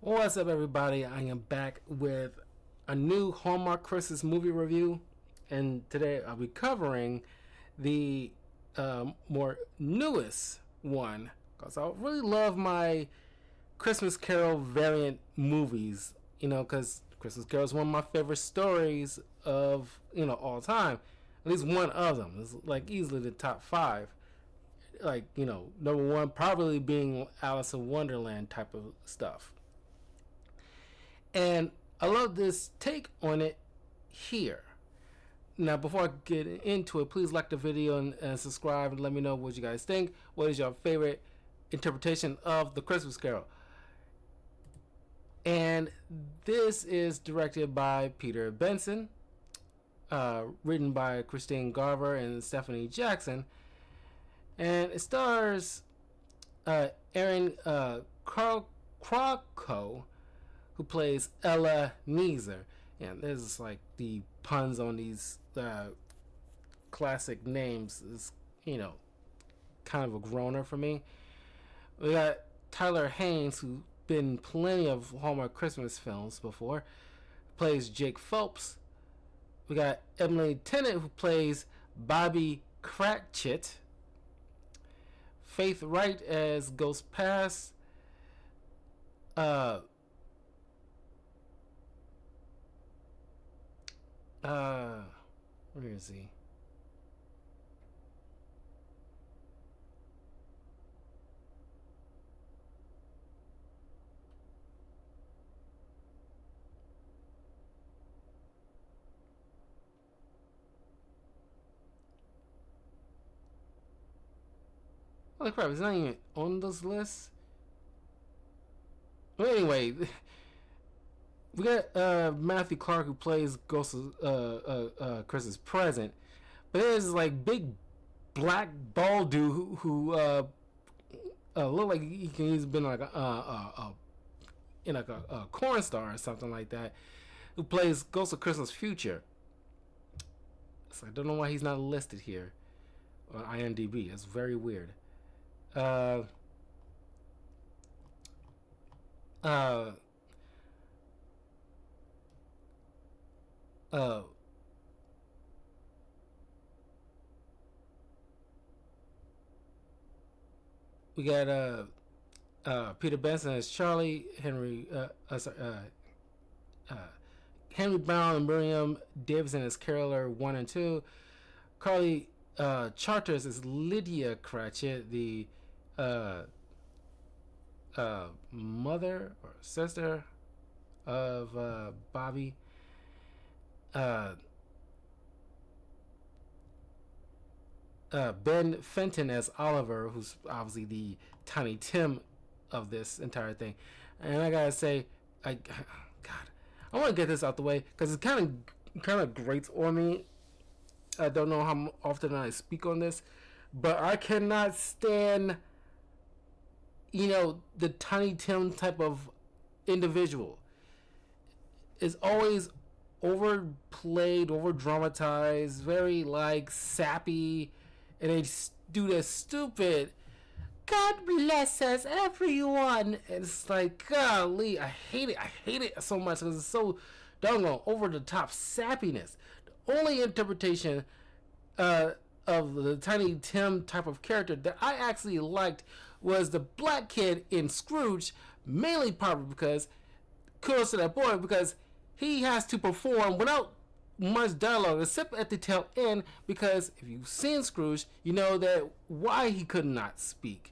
What's up, everybody? I am back with a new Hallmark Christmas movie review, and today I'll be covering the more newest one because I really love my Christmas Carol variant movies. Because Christmas Carol is one of my favorite stories of all time. At least one of them. It's like easily the top five. Like number one probably being Alice in Wonderland type of stuff. And I love this take on it here. Now, before I get into it, please like the video and subscribe and let me know what you guys think. What is your favorite interpretation of the Christmas Carol? And this is directed by Peter Benson, written by Christine Garver and Stephanie Jackson, and it stars Erin Krakow, who plays Ella Neezer. And there's like the puns on these classic names is kind of a groaner for me. We got Tyler Haynes, who's been in plenty of Hallmark Christmas films before, plays Jake Phelps. We got Emily Tennant, who plays Bobby Cratchit. Faith Wright as Ghost Pass. Where is he? Holy crap, he's not even on this list. Well, anyway, we got Matthew Clark, who plays Ghost of Christmas Present. But there's like big black bald dude who look like he's been like a corn star or something like that, who plays Ghost of Christmas Future. So I don't know why he's not listed here on IMDb. It's very weird. Uh, uh, uh, we got Peter Benson as Charlie, Henry Brown and Miriam Davidson as Caroler 1 and 2. Carly Charters as Lydia Cratchit, the mother or sister of Bobby. Ben Fenton as Oliver, who's obviously the Tiny Tim of this entire thing. And I gotta say, God, I want to get this out the way because it kind of grates on me. I don't know how often I speak on this, but I cannot stand, the Tiny Tim type of individual. Is always overplayed, over dramatized, very like sappy, and they do this stupid God bless us, everyone. And it's like, golly, I hate it. I hate it so much because it's so doggone over the top sappiness. The only interpretation of the Tiny Tim type of character that I actually liked was the black kid in Scrooge, mainly probably because, kudos to that boy, because he has to perform without much dialogue except at the tail end, because if you've seen Scrooge, you know that why he could not speak.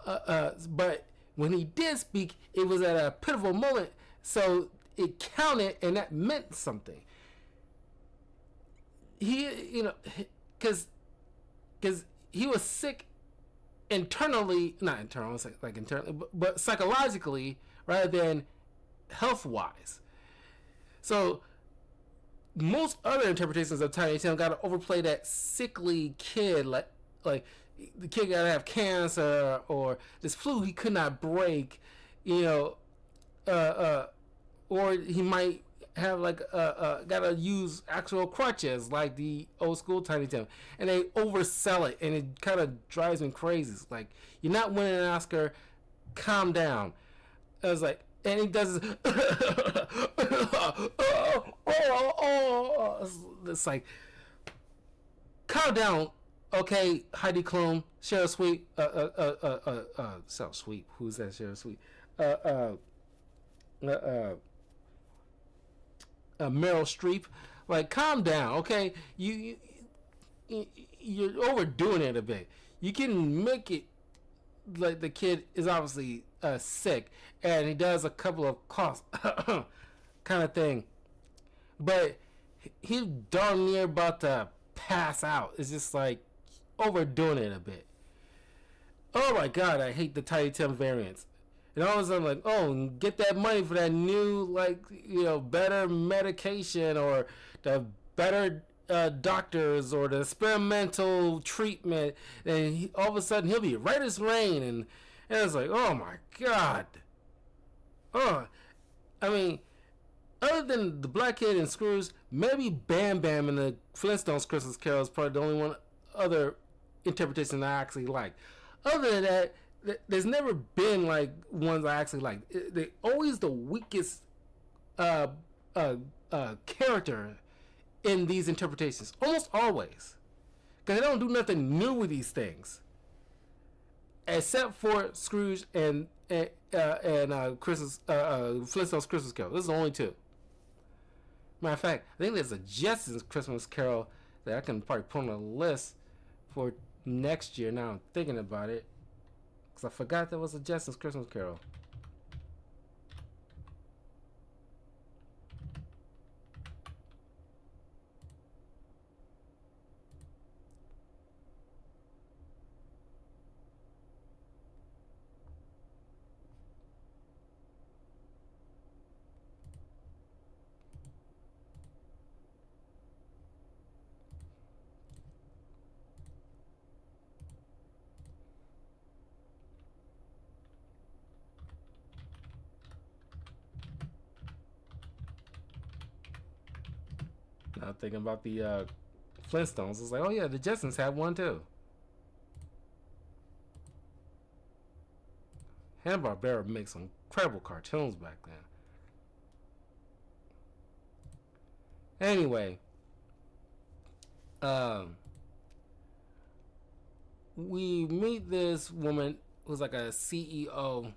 But when he did speak, it was at a pivotal moment, so it counted, and that meant something. He, because he was sick internally, not internally, like internally, but psychologically rather than health wise. So most other interpretations of Tiny Tim got to overplay that sickly kid, like the kid got to have cancer or this flu he could not break, or he might have like gotta use actual crutches like the old school Tiny Tim, and they oversell it, and it kind of drives me crazy. It's like, you're not winning an Oscar, calm down. I was like, and he does this, it's like, calm down, okay, Heidi Klum, Cheryl Sweet, Cheryl Sweet, who's that? Cheryl Sweet, uh, uh, uh, uh, Meryl Streep, like, calm down, okay, you're overdoing it a bit. You can make it like the kid is obviously sick, and he does a couple of coughs, kind of thing, but he's darn near about to pass out. It's just like overdoing it a bit. Oh my god, I hate the Tiny Tim variants. And all of a sudden, like, oh, get that money for that new, like, better medication, or the better doctors, or the experimental treatment. And all of a sudden, he'll be right as rain. And it's like, oh my god. Oh, I mean, other than the Black Kid and Scrooge, maybe Bam Bam and the Flintstones Christmas Carol is probably the only one other interpretation I actually like. Other than that, there's never been like ones I actually like. They're always the weakest character in these interpretations, almost always, because they don't do nothing new with these things, except for Scrooge and Christmas Flintstones Christmas Carol. This is the only two. Matter of fact, I think there's a Jetsons Christmas Carol that I can probably put on a list for next year. Now I'm thinking about it, because I forgot there was a Jetsons Christmas Carol. Now thinking about the Flintstones, it's like, oh yeah, the Jetsons had one too. Hanna-Barbera makes some incredible cartoons back then. Anyway, um, we meet this woman who's like a CEO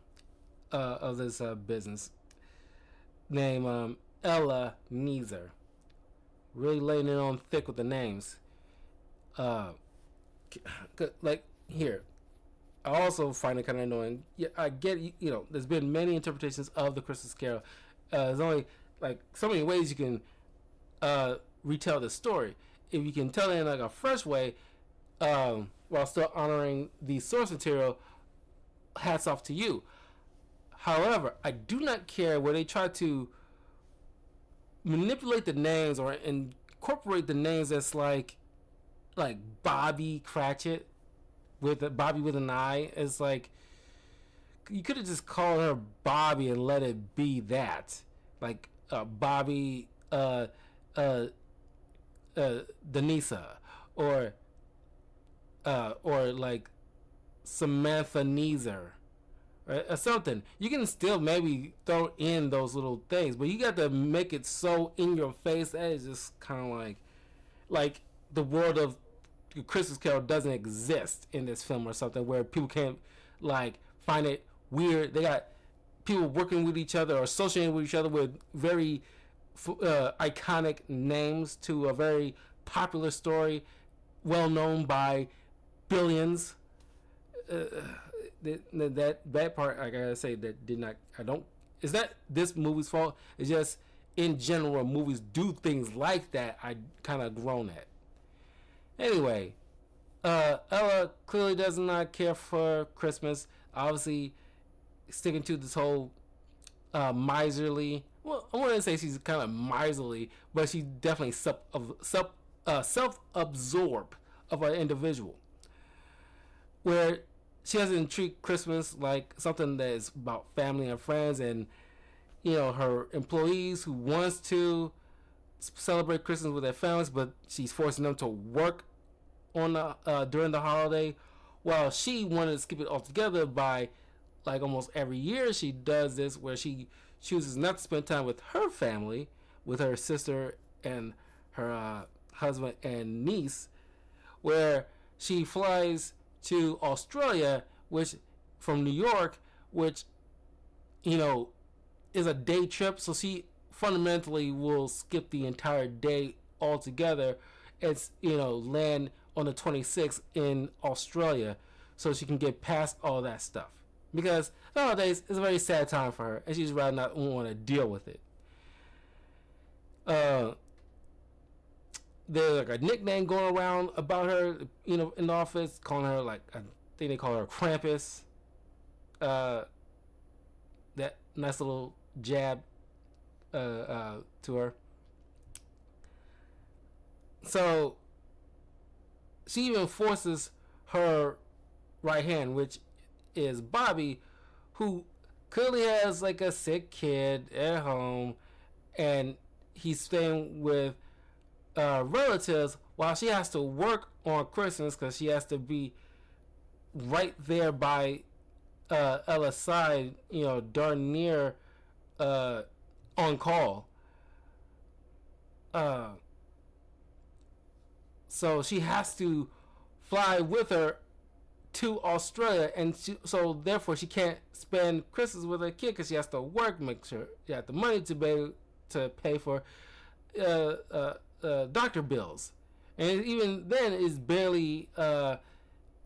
of this business named Ella Neezer. Really laying it on thick with the names. Uh, like here, I also find it kind of annoying. Yeah, I get there's been many interpretations of the Christmas Carol. There's only like so many ways you can retell the story. If you can tell it in like a fresh way, while still honoring the source material, hats off to you. However, I do not care where they try to manipulate the names or incorporate the names that's like Bobby Cratchit with Bobby with an I. It's like you could have just called her Bobby and let it be that, like Bobby Denisa, or like Samantha Neezer, or something. You can still maybe throw in those little things, but you got to make it so in your face that is just kind of like the world of Christmas Carol doesn't exist in this film or something, where people can't like find it weird. They got people working with each other or associating with each other with very iconic names to a very popular story, well known by billions. That part I gotta say that did not. I don't. Is that this movie's fault? It's just in general movies do things like that. I kind of groan at. Anyway, Ella clearly does not care for Christmas. Obviously, sticking to this whole miserly. Well, I wouldn't say she's kind of miserly, but she's definitely self-absorbed of an individual, where she doesn't treat Christmas like something that is about family and friends, and her employees who wants to celebrate Christmas with their families, but she's forcing them to work on during the holiday, while she wanted to skip it altogether by like almost every year she does this, where she chooses not to spend time with her family, with her sister and her husband and niece, where she flies to Australia, which from New York, which you know is a day trip. So she fundamentally will skip the entire day altogether. It's land on the 26th in Australia, so she can get past all that stuff. Because nowadays it's a very sad time for her, and she's rather not want to deal with it. Uh, there's like a nickname going around about her, in the office, calling her like I think they call her Krampus. Uh, that nice little jab to her. So she even forces her right hand, which is Bobby, who clearly has like a sick kid at home, and he's staying with relatives while she has to work on Christmas because she has to be right there by Ella's side, darn near on call. Uh, so she has to fly with her to Australia, and so therefore she can't spend Christmas with her kid because she has to work, make sure she has the money to pay for doctor bills, and even then is barely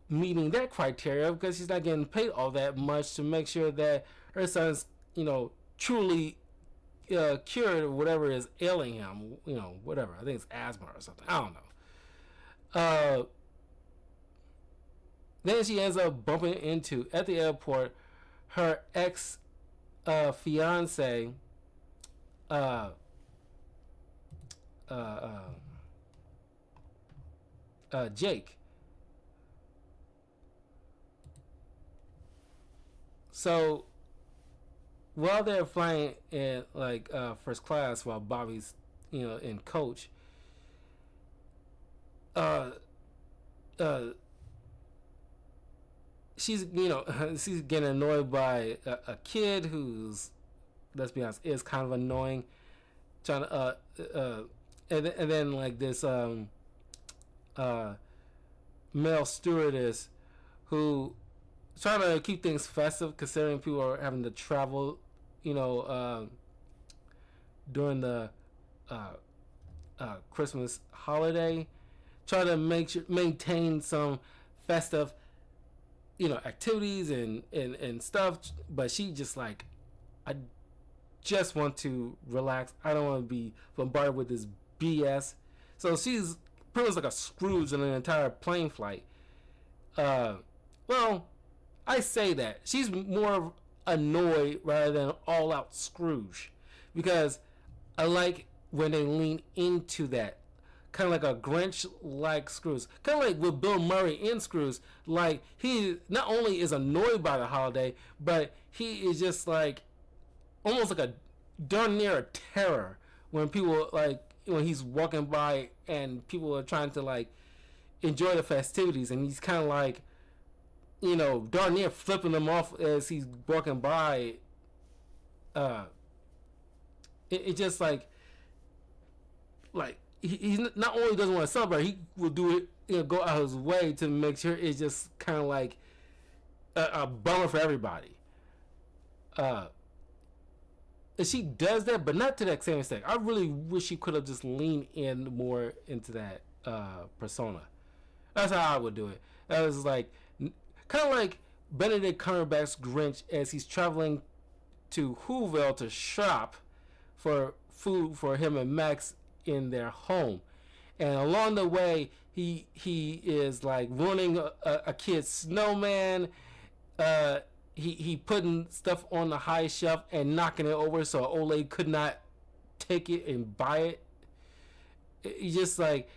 meeting that criteria because she's not getting paid all that much to make sure that her son's truly cured of whatever is ailing him, whatever. I think it's asthma or something. I don't know. Then she ends up bumping into at the airport her ex fiance, uh, uh, uh, Jake. So while they're flying in like first class, while Bobby's in coach, uh, uh, she's she's getting annoyed by a kid who's, let's be honest, is kind of annoying, trying to and then like this uh male stewardess who trying to keep things festive considering people are having to travel during the uh, Christmas holiday, try to maintain some festive activities and stuff, but she just like, I just want to relax. I don't want to be bombarded with this BS. So she's pretty much like a Scrooge in an entire plane flight. Well, I say that she's more annoyed rather than all out Scrooge, because I like when they lean into that, kind of like a Grinch like Scrooge, kind of like with Bill Murray in Scrooge. Like, he not only is annoyed by the holiday, but he is just like almost like a darn near a terror when people like when he's walking by and people are trying to like enjoy the festivities, and he's kind of like darn near flipping them off as he's walking by. It just like he not only doesn't want to celebrate, he will do it, go out his way to make sure it's just kind of like a bummer for everybody. And she does that, but not to that same extent. I really wish she could have just leaned in more into that persona. That's how I would do it. That was like kind of like Benedict Cumberbatch's Grinch as he's traveling to Whoville to shop for food for him and Max in their home, and along the way he is like ruining a kid's snowman. He putting stuff on the high shelf and knocking it over so an old lady could not take it and buy it. He just like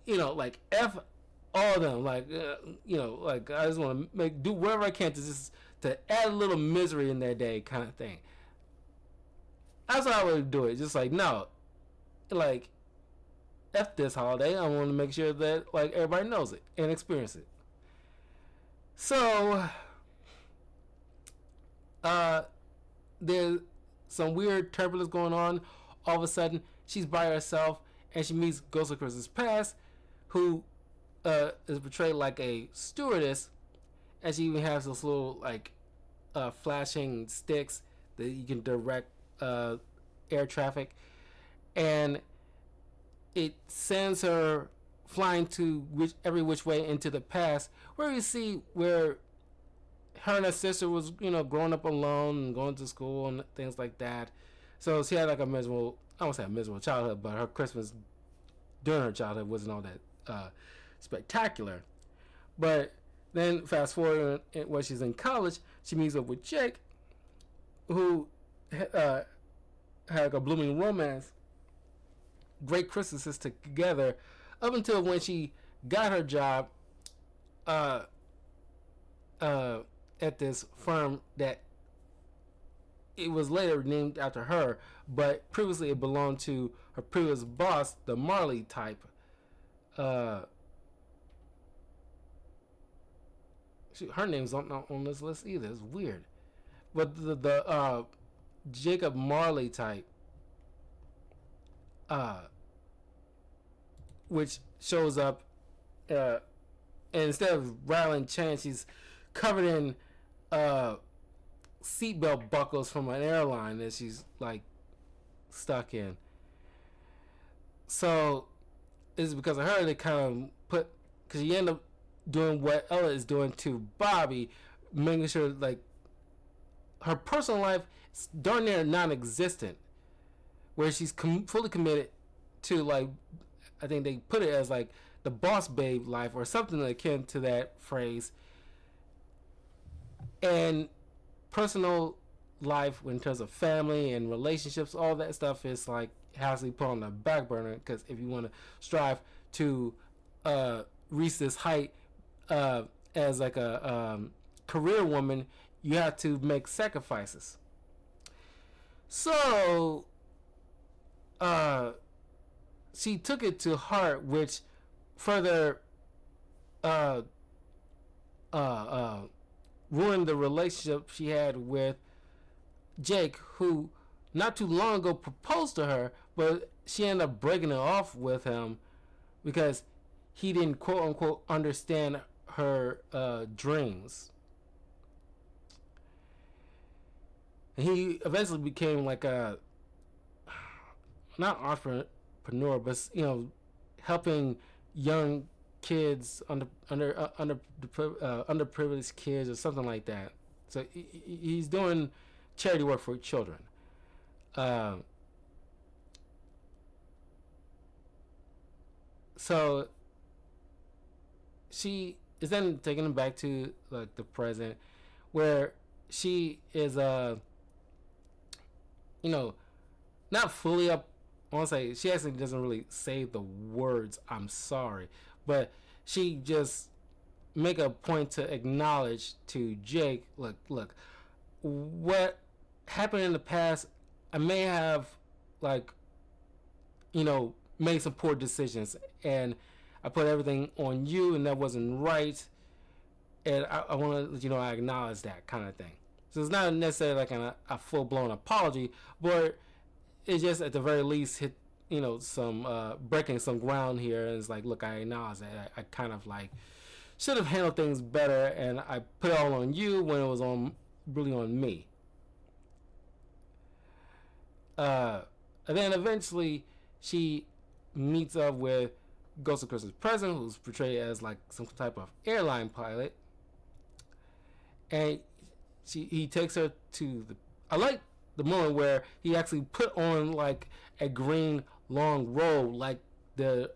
like F all of them, like like I just want to do whatever I can to add a little misery in their day, kind of thing. That's how I would do it. Just like, no, like F this holiday. I want to make sure that like everybody knows it and experience it. So uh, there's some weird turbulence going on. All of a sudden, she's by herself and she meets Ghost of Christmas Past, who is portrayed like a stewardess, and she even has those little like flashing sticks that you can direct air traffic, and it sends her flying to every which way into the past, where you see where her and her sister was, growing up alone and going to school and things like that. So she had like a miserable, I won't say a miserable childhood, but her Christmas during her childhood wasn't all that spectacular. But then fast forward when she's in college, she meets up with Jake, who had like a blooming romance, great Christmases together, up until when she got her job uh, uh, at this firm that it was later named after her, but previously it belonged to her previous boss, the Marley type. Uh, her name's not on this list either. It's weird, but the Jacob Marley type, uh, which shows up, and instead of rattling chains, she's covered in seatbelt buckles from an airline that she's like stuck in. So it's because of her they kind of put, because you end up doing what Ella is doing to Bobby, making sure like her personal life is darn near non-existent, where she's fully committed to, like, I think they put it as like the boss babe life or something akin to that phrase, and personal life in terms of family and relationships, all that stuff is like has to be put on the back burner, because if you want to strive to reach this height as like a career woman, you have to make sacrifices. So she took it to heart, which further uh, uh, ruined the relationship she had with Jake, who not too long ago proposed to her, but she ended up breaking it off with him because he didn't quote unquote understand her dreams. And he eventually became like a, not entrepreneur, but helping young kids, underprivileged kids or something like that. So he's doing charity work for children. So she is then taking him back to like the present, where she is not fully up. I want to say she actually doesn't really say the words "I'm sorry," but she just make a point to acknowledge to Jake, look, what happened in the past, I may have, like, made some poor decisions, and I put everything on you, and that wasn't right, and I want to let you know I acknowledge that kind of thing. So it's not necessarily like a full blown apology, but it's just at the very least hit some breaking some ground here, and it's like, look, I acknowledge that I kind of like should have handled things better, and I put it all on you when it was really on me. And then eventually she meets up with Ghost of Christmas Present, who's portrayed as like some type of airline pilot, and he takes her to the. I like the moment where he actually put on like a green long robe, like the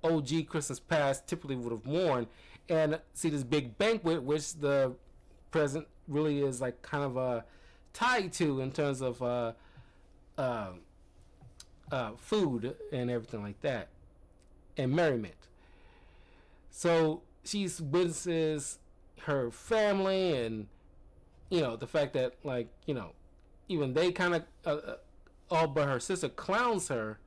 OG Christmas Past typically would have worn, and see this big banquet, which the present really is like kind of tied to in terms of food and everything like that, and merriment. So she witnesses her family, and the fact that, like, even they kind of all but her sister clowns her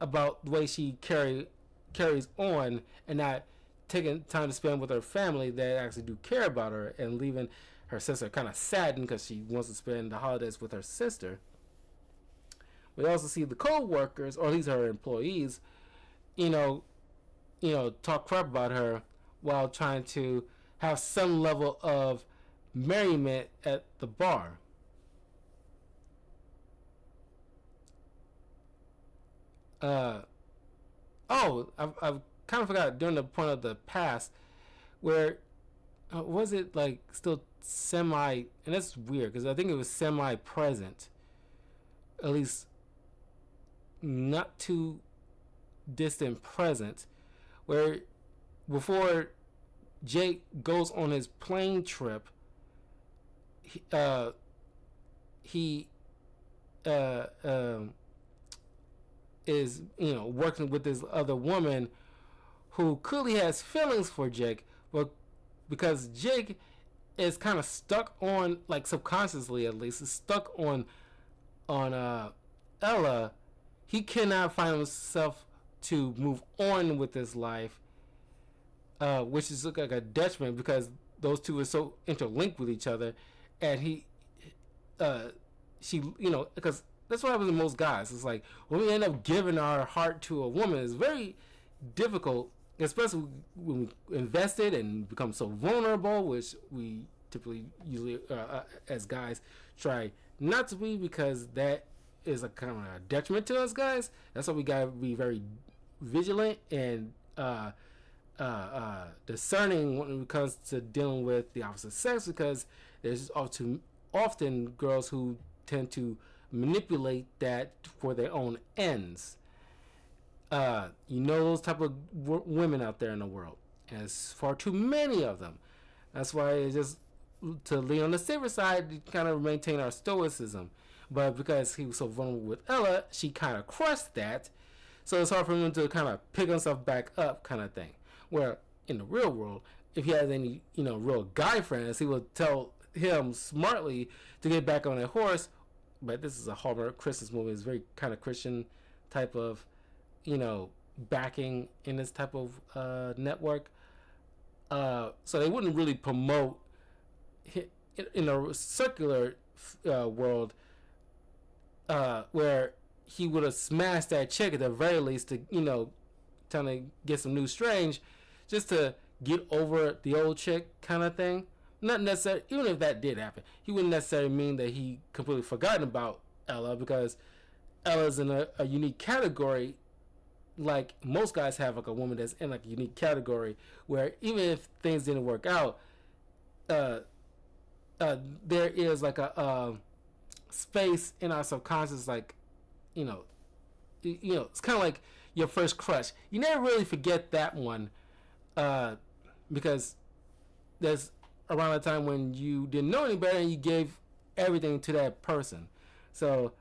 about the way she carries on and not taking time to spend with her family that actually do care about her, and leaving her sister, kind of saddened because she wants to spend the holidays with her sister. We also see the co-workers, or at least her employees, you know, talk crap about her while trying to have some level of merriment at the bar. Uh, I've kind of forgot during the point of the past where was it like still semi, and that's weird because I think it was semi present, at least not too distant present, where before Jake goes on his plane trip, he he uh, um, is working with this other woman who clearly has feelings for Jake, but because Jake is kind of stuck on, like subconsciously at least, is stuck on Ella, he cannot find himself to move on with his life, which is like a detriment because those two are so interlinked with each other, and she, because that's what happens to most guys. It's like when we end up giving our heart to a woman, it's very difficult, especially when we invest it and become so vulnerable, which we typically usually as guys try not to be, because that is a kind of a detriment to us guys. That's why we gotta be very vigilant and discerning when it comes to dealing with the opposite sex, because there's often girls who tend to manipulate that for their own ends. Those type of women out there in the world. And there's far too many of them. That's why it's just to lean on the safer side to kind of maintain our stoicism. But because he was so vulnerable with Ella, she kind of crushed that. So it's hard for him to kind of pick himself back up, kind of thing. Where in the real world, if he has any real guy friends, he will tell him smartly to get back on a horse. But this is a Hallmark Christmas movie. It's very kind of Christian type of, backing in this type of network. So they wouldn't really promote in a circular world where he would have smashed that chick at the very least to, trying to get some new strange just to get over the old chick kind of thing. Not necessarily, even if that did happen, he wouldn't necessarily mean that he completely forgotten about Ella, because Ella's in a unique category. Like most guys have like a woman that's in like a unique category where even if things didn't work out, there is like a space in our subconscious, like it's kind of like your first crush. You never really forget that one, because there's around the time when you didn't know any better and you gave everything to that person. So,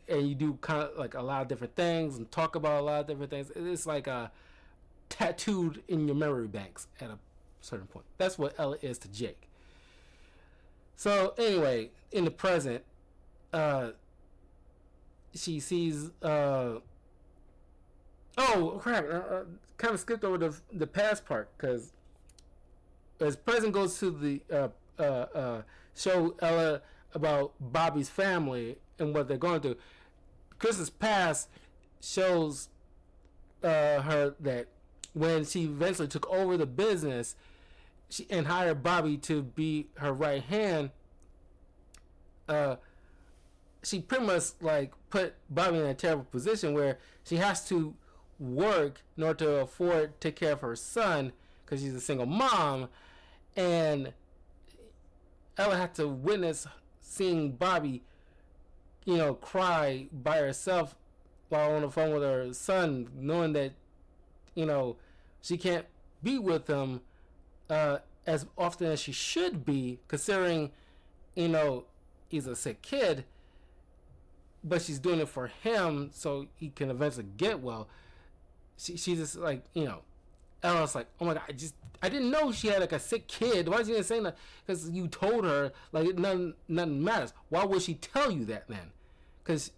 and you do kind of like a lot of different things and talk about a lot of different things. It's like tattooed in your memory banks at a certain point. That's what Ella is to Jake. So anyway, in the present, she sees. Oh crap! Kind of skipped over the past part, because as present goes to the show Ella about Bobby's family and what they're going through. Chris's past shows her that when she eventually took over the business and hired Bobby to be her right hand, she pretty much like put Bobby in a terrible position where she has to work in order to afford to take care of her son because she's a single mom, and Ella had to witness seeing Bobby, cry by herself while on the phone with her son, knowing that, she can't be with him as often as she should be, considering, he's a sick kid, but she's doing it for him so he can eventually get well. She just like, Ella's like, oh my god, I didn't know she had like a sick kid. Why didn't you say that? Because you told her like nothing matters. Why would she tell you that then? Because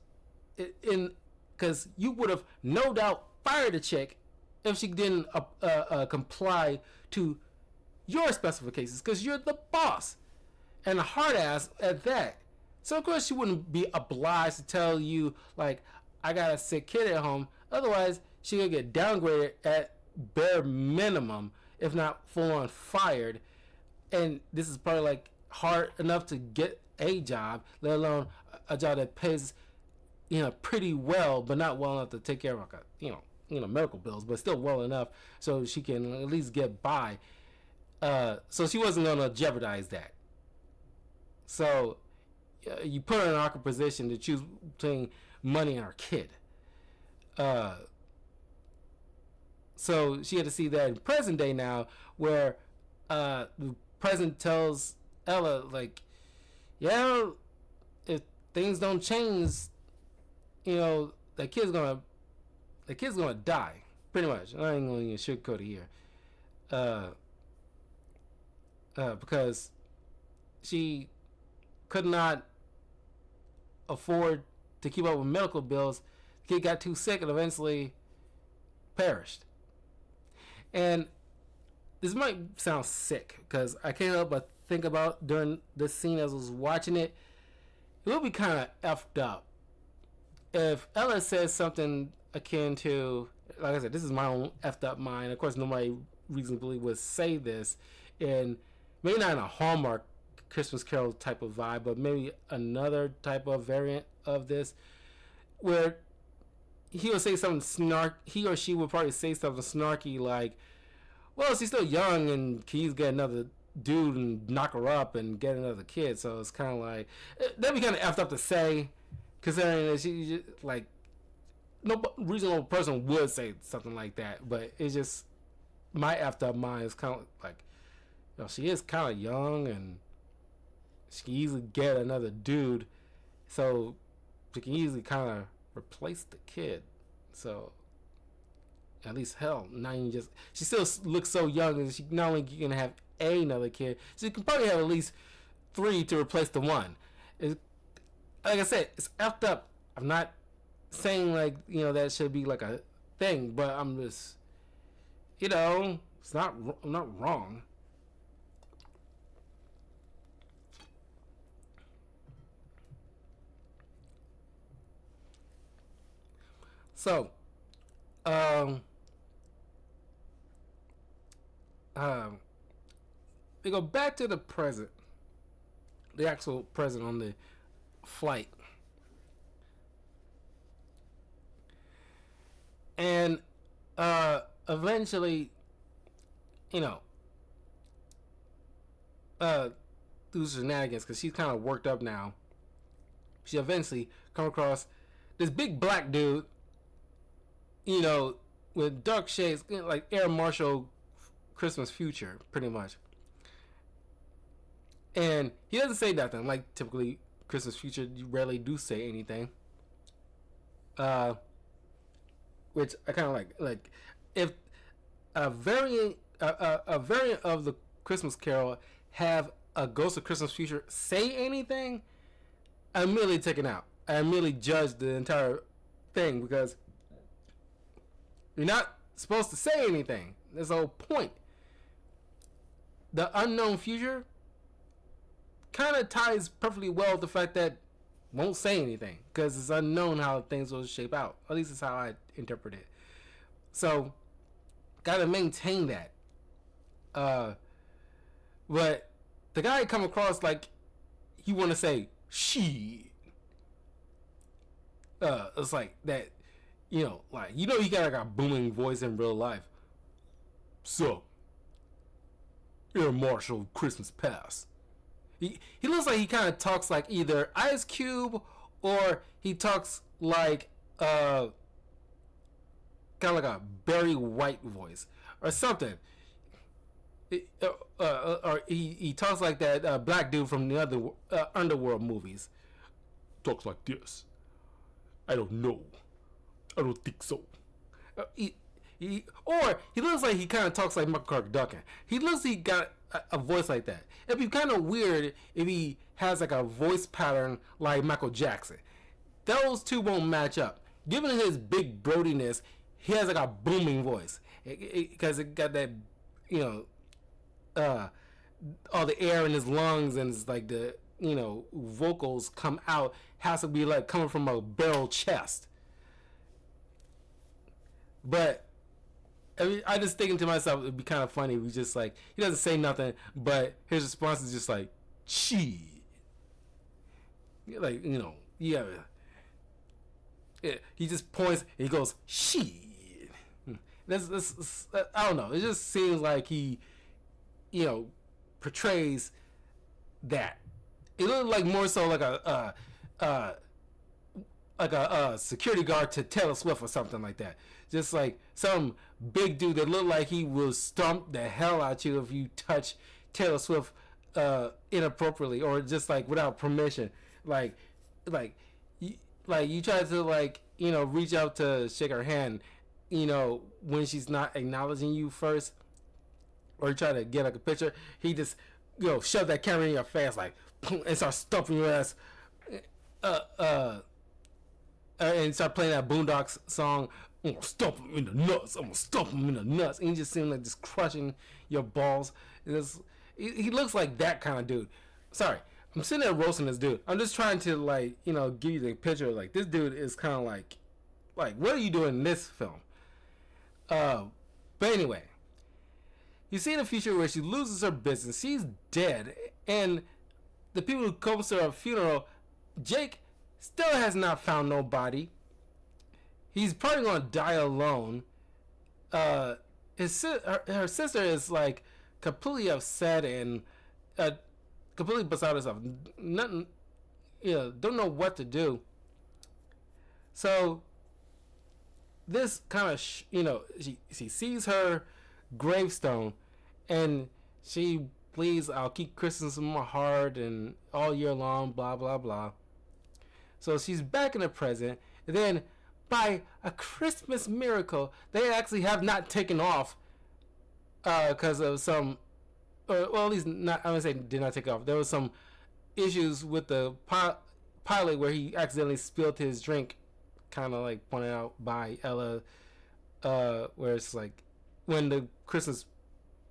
you would have no doubt fired the chick if she didn't comply to your specifications. Because you're the boss. and a hard ass at that. So of course she wouldn't be obliged to tell you like I got a sick kid at home. Otherwise she could get downgraded at bare minimum, if not full on fired. And this is probably like hard enough to get a job, let alone a job that pays pretty well, but not well enough to take care of like medical bills, but still well enough so she can at least get by. So she wasn't gonna jeopardize that. So you put her in an awkward position to choose between money and her kid. So she had to see that in present day now, where the president tells Ella like, yeah, if things don't change, that kid's gonna die, pretty much. I ain't gonna even sugarcoat it here, because she could not afford to keep up with medical bills. The kid got too sick and eventually perished. And this might sound sick because I can't help but think about during this scene as I was watching it. It would be kind of effed up if Ella says something akin to, like I said, this is my own effed up mind. Of course, nobody reasonably would say this, and maybe not in a Hallmark Christmas Carol type of vibe, but maybe another type of variant of this, where he would say something he or she would probably say something snarky like, well, she's still young and can you get another dude and knock her up and get another kid. So it's kind of like, that'd be kind of effed up to say, considering that she just, like, no reasonable person would say something like that. But it's just, my effed up mind is kind of like, she is kind of young and she can easily get another dude. So she can easily kind of replace the kid. So at least hell, not even just, she still looks so young and she not only can have another kid, she can probably have at least 3 to replace the one. It's, like I said, it's effed up. I'm not saying like that should be like a thing, but I'm just I'm not wrong. So, we go back to the present, the actual present on the flight, and eventually, through shenanigans, because she's kind of worked up now, she eventually come across this big black dude, with dark shades, like Air Marshal Christmas Future, pretty much. And he doesn't say nothing. Like typically Christmas Future, you rarely do say anything. Which I kind of like. Like if a variant of the Christmas Carol have a Ghost of Christmas Future say anything, I'm immediately taken out. I immediately judge the entire thing because you're not supposed to say anything. That's the whole point. The unknown future kind of ties perfectly well with the fact that won't say anything because it's unknown how things will shape out. At least it's how I interpret it. So, gotta maintain that. But the guy come across like he want to say she. It's like that. You got like a booming voice in real life. So, Air Marshal Christmas Pass. He looks like he kind of talks like either Ice Cube or he talks like kind of like a Barry White voice or something. Or he talks like that black dude from the other Underworld movies. Talks like this. I don't know. I don't think so. Or he looks like he kind of talks like Michael Clark Duncan. He looks like he got a voice like that. It'd be kind of weird if he has like a voice pattern like Michael Jackson. Those two won't match up. Given his big brodiness, he has like a booming voice because it got that, all the air in his lungs and it's like the vocals come out has to be like coming from a barrel chest. But I mean, I just thinking to myself, it'd be kind of funny. We just like he doesn't say nothing, but his response is just like, "Shit," like yeah. He just points. And he goes, "Shit." This I don't know. It just seems like he, portrays that. It looked like more so like a security guard to Taylor Swift or something like that. Just like some big dude that looked like he will stomp the hell out you if you touch Taylor Swift inappropriately or just like without permission. Like you try to reach out to shake her hand, when she's not acknowledging you first, or you try to get like a picture. He just shove that camera in your face like and start stumping your ass. And start playing that Boondocks song. I'm gonna stomp him in the nuts. I'm gonna stomp him in the nuts. And he just seems like just crushing your balls. He looks like that kind of dude. Sorry, I'm sitting there roasting this dude. I'm just trying to give you the picture. Like this dude is kind of like what are you doing in this film? But anyway, you see in the future where she loses her business. She's dead, and the people who come to her funeral, Jake still has not found nobody. He's probably gonna die alone. Her sister is like completely upset and completely beside herself. Nothing, don't know what to do. So this kind of, she sees her gravestone, and she pleads, "I'll keep Christmas in my heart and all year long." Blah blah blah. So she's back in the present. And then, by a Christmas miracle, they actually have not taken off because of some, well, at least not. I would say did not take off. There was some issues with the pilot where he accidentally spilled his drink, kind of like pointed out by Ella, where it's like when the Christmas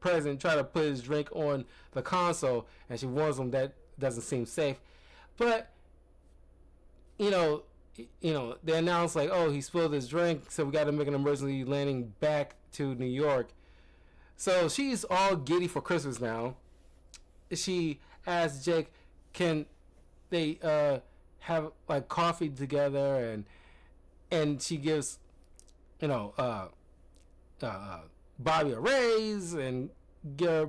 president tried to put his drink on the console, and she warns him that doesn't seem safe, but. They announced like, oh, he spilled his drink, so we got to make an emergency landing back to New York. So she's all giddy for Christmas now. She asks Jake, can they have like coffee together, and she gives Bobby a raise and give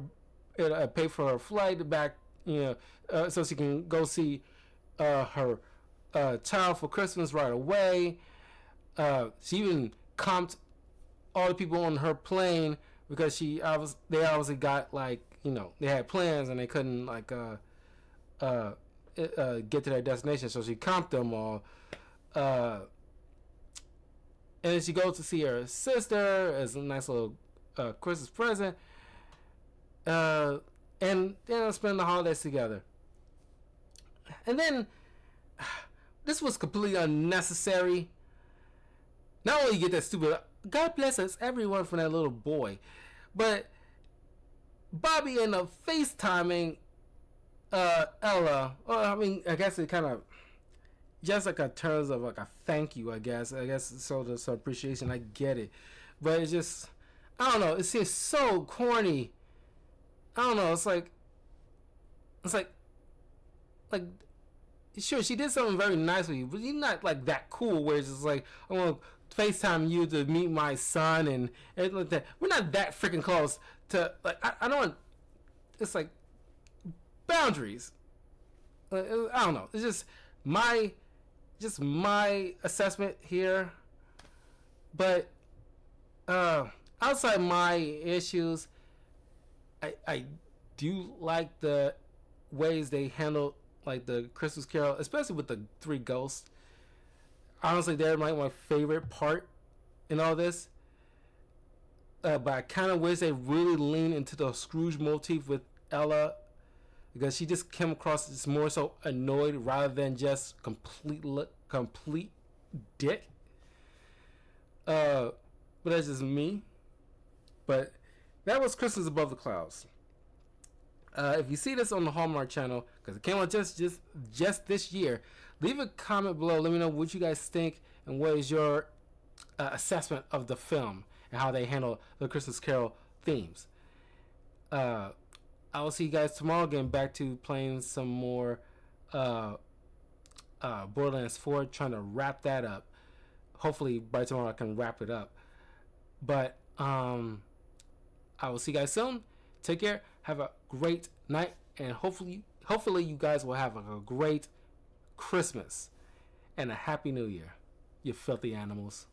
her pay for her flight back, so she can go see her child for Christmas right away. She even comped all the people on her plane because they obviously got they had plans and they couldn't get to their destination, so she comped them all. And then she goes to see her sister as a nice little Christmas present, and then spend the holidays together. And then this was completely unnecessary. Not only you get that stupid "God bless us everyone" from that little boy, but Bobby ended up FaceTiming Ella. Well, I mean, I guess it kind of just like a terms of like a thank you. I guess so. There's some appreciation. I get it, but it's just, I don't know. It seems so corny. I don't know. It's like sure, she did something very nice with you, but you're not like that cool where it's just like, I want to FaceTime you to meet my son and everything like that. We're not that freaking close to, like, I don't want, it's like boundaries. I don't know. It's just my assessment here. But outside my issues, I do like the ways they handle like the Christmas Carol, especially with the three ghosts. Honestly, they're like my favorite part in all this. But I kind of wish they really lean into the Scrooge motif with Ella, because she just came across as more so annoyed rather than just complete dick. But that's just me. But that was Christmas Above the Clouds. if you see this on the Hallmark Channel, because it came out just this year, leave a comment below. Let me know what you guys think and what is your assessment of the film and how they handle the Christmas Carol themes. I will see you guys tomorrow. Getting back to playing some more Borderlands 4, trying to wrap that up. Hopefully by tomorrow I can wrap it up. But I will see you guys soon. Take care. Have a great night, and hopefully you guys will have a great Christmas and a happy New Year. You filthy animals.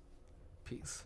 Peace.